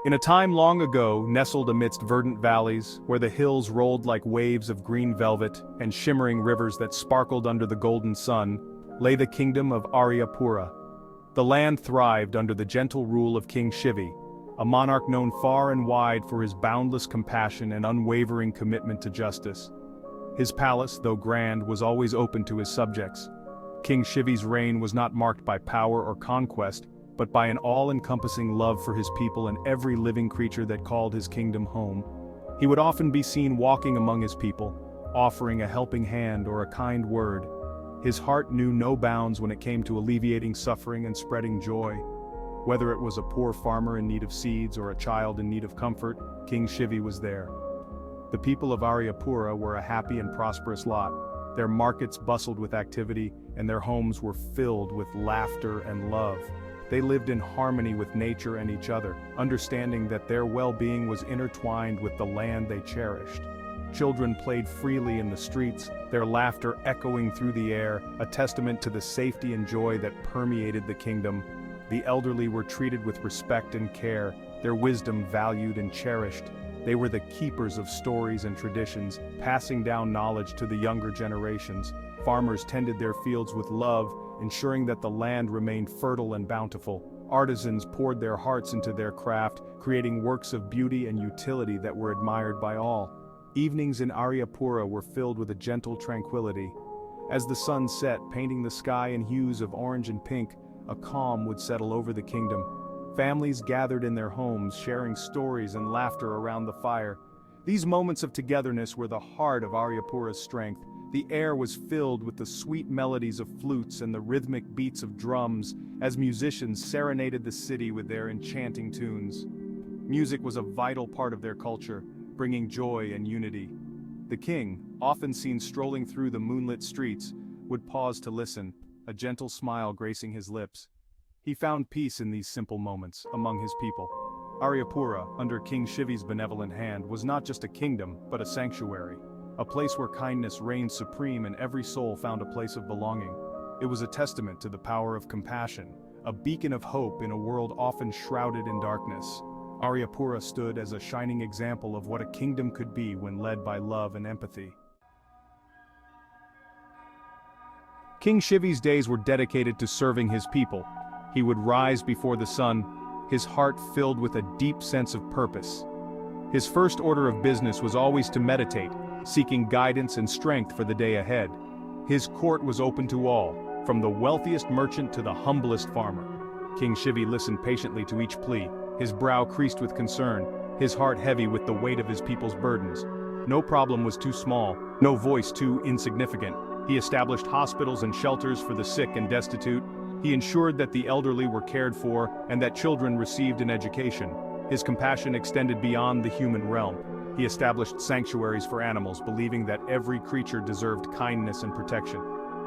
In a time long ago, nestled amidst verdant valleys, where the hills rolled like waves of green velvet and shimmering rivers that sparkled under the golden sun, lay the kingdom of Aryapura. The land thrived under the gentle rule of King Shivi, a monarch known far and wide for his boundless compassion and unwavering commitment to justice. His palace, though grand, was always open to his subjects. King Shivi's reign was not marked by power or conquest, but by an all-encompassing love for his people and every living creature that called his kingdom home. He would often be seen walking among his people, offering a helping hand or a kind word. His heart knew no bounds when it came to alleviating suffering and spreading joy. Whether it was a poor farmer in need of seeds or a child in need of comfort, King Shivi was there. The people of Aryapura were a happy and prosperous lot. Their markets bustled with activity, and their homes were filled with laughter and love. They lived in harmony with nature and each other, understanding that their well-being was intertwined with the land they cherished. Children played freely in the streets, their laughter echoing through the air, a testament to the safety and joy that permeated the kingdom. The elderly were treated with respect and care, their wisdom valued and cherished. They were the keepers of stories and traditions, passing down knowledge to the younger generations. Farmers tended their fields with love, ensuring that the land remained fertile and bountiful. Artisans poured their hearts into their craft, creating works of beauty and utility that were admired by all. Evenings in Aryapura were filled with a gentle tranquility. As the sun set, painting the sky in hues of orange and pink, a calm would settle over the kingdom. Families gathered in their homes, sharing stories and laughter around the fire. These moments of togetherness were the heart of Aryapura's strength. The air was filled with the sweet melodies of flutes and the rhythmic beats of drums, as musicians serenaded the city with their enchanting tunes. Music was a vital part of their culture, bringing joy and unity. The king, often seen strolling through the moonlit streets, would pause to listen, a gentle smile gracing his lips. He found peace in these simple moments among his people. Aryapura, under King Shivi's benevolent hand, was not just a kingdom, but a sanctuary. A place where kindness reigned supreme and every soul found a place of belonging. It was a testament to the power of compassion, a beacon of hope in a world often shrouded in darkness. Aryapura stood as a shining example of what a kingdom could be when led by love and empathy. King Shivi's days were dedicated to serving his people. He would rise before the sun, his heart filled with a deep sense of purpose. His first order of business was always to meditate, seeking guidance and strength for the day ahead. His court was open to all, from the wealthiest merchant to the humblest farmer. King Shivi listened patiently to each plea, his brow creased with concern, his heart heavy with the weight of his people's burdens. No problem was too small, no voice too insignificant. He established hospitals and shelters for the sick and destitute. He ensured that the elderly were cared for and that children received an education. His compassion extended beyond the human realm. He established sanctuaries for animals, believing that every creature deserved kindness and protection.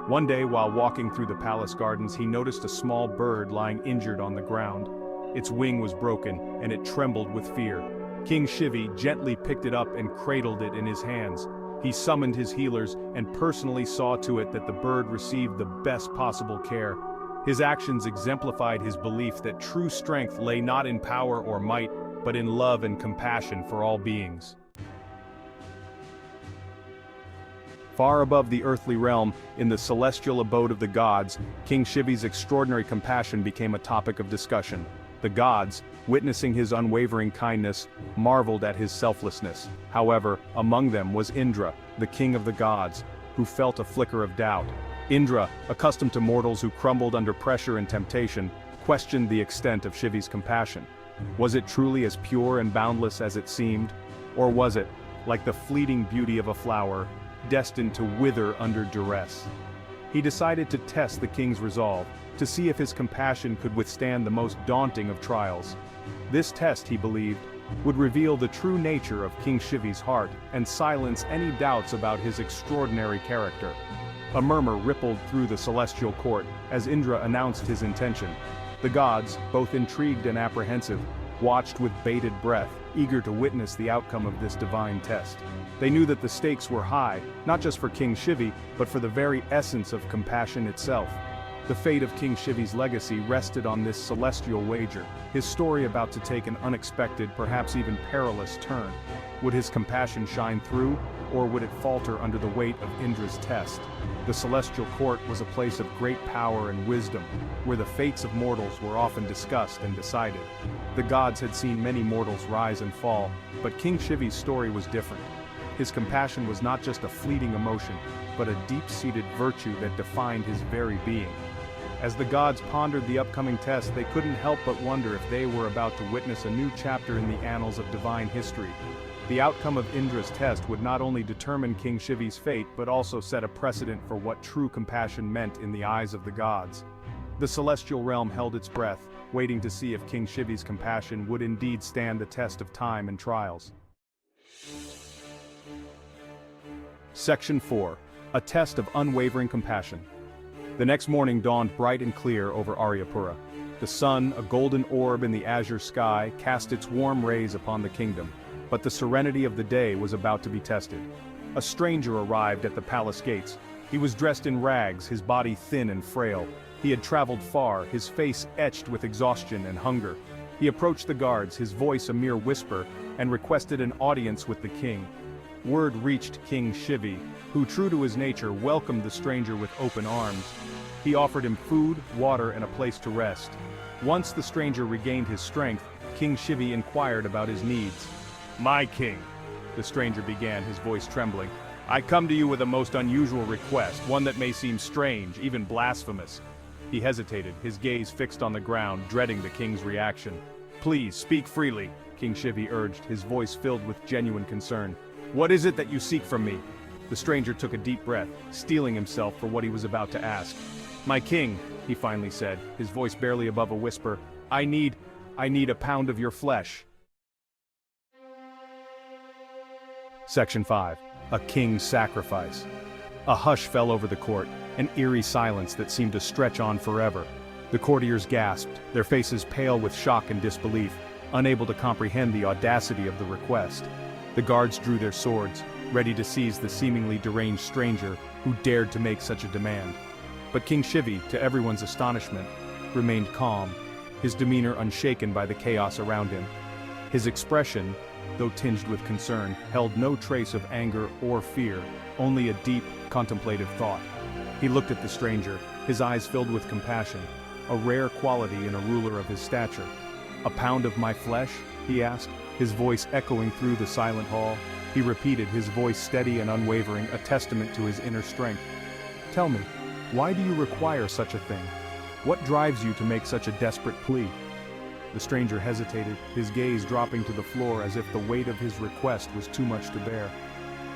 One day, while walking through the palace gardens, he noticed a small bird lying injured on the ground. Its wing was broken, and it trembled with fear. King Shivi gently picked it up and cradled it in his hands. He summoned his healers and personally saw to it that the bird received the best possible care. His actions exemplified his belief that true strength lay not in power or might, but in love and compassion for all beings. Far above the earthly realm, in the celestial abode of the gods, King Shivi's extraordinary compassion became a topic of discussion. The gods, witnessing his unwavering kindness, marveled at his selflessness. However, among them was Indra, the king of the gods, who felt a flicker of doubt. Indra, accustomed to mortals who crumbled under pressure and temptation, questioned the extent of Shivi's compassion. Was it truly as pure and boundless as it seemed? Or was it, like the fleeting beauty of a flower, destined to wither under duress? He decided to test the king's resolve, to see if his compassion could withstand the most daunting of trials. This test, he believed, would reveal the true nature of King Shivi's heart and silence any doubts about his extraordinary character. A murmur rippled through the celestial court as Indra announced his intention. The gods, both intrigued and apprehensive, watched with bated breath, eager to witness the outcome of this divine test. They knew that the stakes were high, not just for King Shivi, but for the very essence of compassion itself. The fate of King Shivi's legacy rested on this celestial wager, his story about to take an unexpected, perhaps even perilous turn. Would his compassion shine through, or would it falter under the weight of Indra's test? The celestial court was a place of great power and wisdom, where the fates of mortals were often discussed and decided. The gods had seen many mortals rise and fall, but King Shivi's story was different. His compassion was not just a fleeting emotion, but a deep-seated virtue that defined his very being. As the gods pondered the upcoming test, they couldn't help but wonder if they were about to witness a new chapter in the annals of divine history. The outcome of Indra's test would not only determine King Shivi's fate, but also set a precedent for what true compassion meant in the eyes of the gods. The celestial realm held its breath, waiting to see if King Shivi's compassion would indeed stand the test of time and trials. Section 4. A test of unwavering compassion. The next morning dawned bright and clear over Aryapura. The sun, a golden orb in the azure sky, cast its warm rays upon the kingdom. But the serenity of the day was about to be tested. A stranger arrived at the palace gates. He was dressed in rags, his body thin and frail. He had traveled far, his face etched with exhaustion and hunger. He approached the guards, his voice a mere whisper, and requested an audience with the king. Word reached King Shivi, who, true to his nature, welcomed the stranger with open arms. He offered him food, water, and a place to rest. Once the stranger regained his strength, King Shivi inquired about his needs. "My king," the stranger began, his voice trembling, "I come to you with a most unusual request, one that may seem strange, even blasphemous." He hesitated, his gaze fixed on the ground, dreading the king's reaction. "Please, speak freely," King Shivi urged, his voice filled with genuine concern. "What is it that you seek from me?" The stranger took a deep breath, steeling himself for what he was about to ask. "My king," he finally said, his voice barely above a whisper, I need a pound of your flesh." Section 5. A king's sacrifice. A hush fell over the court, an eerie silence that seemed to stretch on forever. The courtiers gasped, their faces pale with shock and disbelief, unable to comprehend the audacity of the request. The guards drew their swords, ready to seize the seemingly deranged stranger who dared to make such a demand. But King Shivi, to everyone's astonishment, remained calm, his demeanor unshaken by the chaos around him. His expression, though tinged with concern, held no trace of anger or fear, only a deep, contemplative thought. He looked at the stranger, his eyes filled with compassion, a rare quality in a ruler of his stature. "A pound of my flesh?" he asked, his voice echoing through the silent hall. He repeated, his voice steady and unwavering, a testament to his inner strength. "Tell me, why do you require such a thing? What drives you to make such a desperate plea?" The stranger hesitated, his gaze dropping to the floor as if the weight of his request was too much to bear.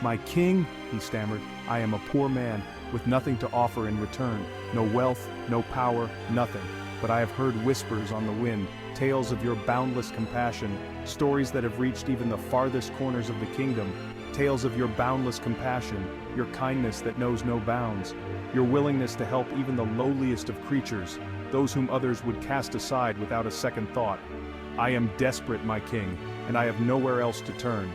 "My king," he stammered, "I am a poor man, with nothing to offer in return, no wealth, no power, nothing. But I have heard whispers on the wind, tales of your boundless compassion, stories that have reached even the farthest corners of the kingdom, tales of your boundless compassion, your kindness that knows no bounds, your willingness to help even the lowliest of creatures, those whom others would cast aside without a second thought. I am desperate, my king, and I have nowhere else to turn."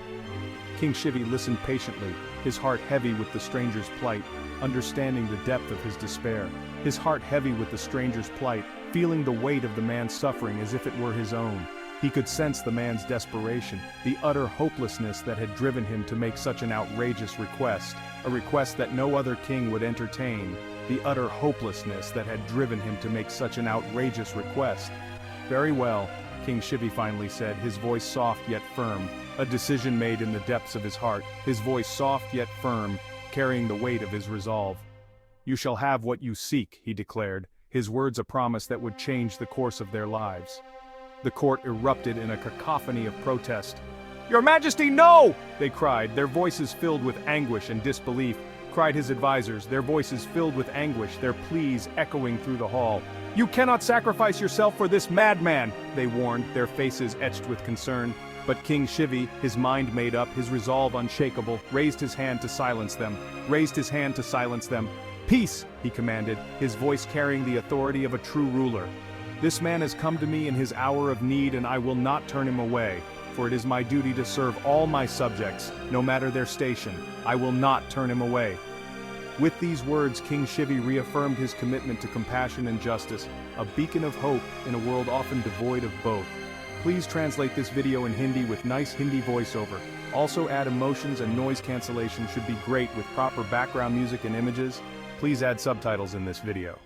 King Shivi listened patiently, his heart heavy with the stranger's plight, understanding the depth of his despair. His heart heavy with the stranger's plight, feeling the weight of the man's suffering as if it were his own. He could sense the man's desperation, the utter hopelessness that had driven him to make such an outrageous request, a request that no other king would entertain, the utter hopelessness that had driven him to make such an outrageous request. "Very well," King Shivi finally said, his voice soft yet firm, a decision made in the depths of his heart, his voice soft yet firm, carrying the weight of his resolve. "You shall have what you seek," he declared, his words a promise that would change the course of their lives. The court erupted in a cacophony of protest. "Your Majesty, no!" they cried, their voices filled with anguish and disbelief. Cried his advisors, their voices filled with anguish, their pleas echoing through the hall. "You cannot sacrifice yourself for this madman," they warned, their faces etched with concern. But King Shivi, his mind made up, his resolve unshakable, raised his hand to silence them. "Peace," he commanded, his voice carrying the authority of a true ruler. "This man has come to me in his hour of need, and I will not turn him away, for it is my duty to serve all my subjects, no matter their station. I will not turn him away." With these words, King Shivi reaffirmed his commitment to compassion and justice, a beacon of hope in a world often devoid of both. Please translate this video in Hindi with nice Hindi voiceover. Also add emotions and noise cancellation should be great with proper background music and images. Please add subtitles in this video.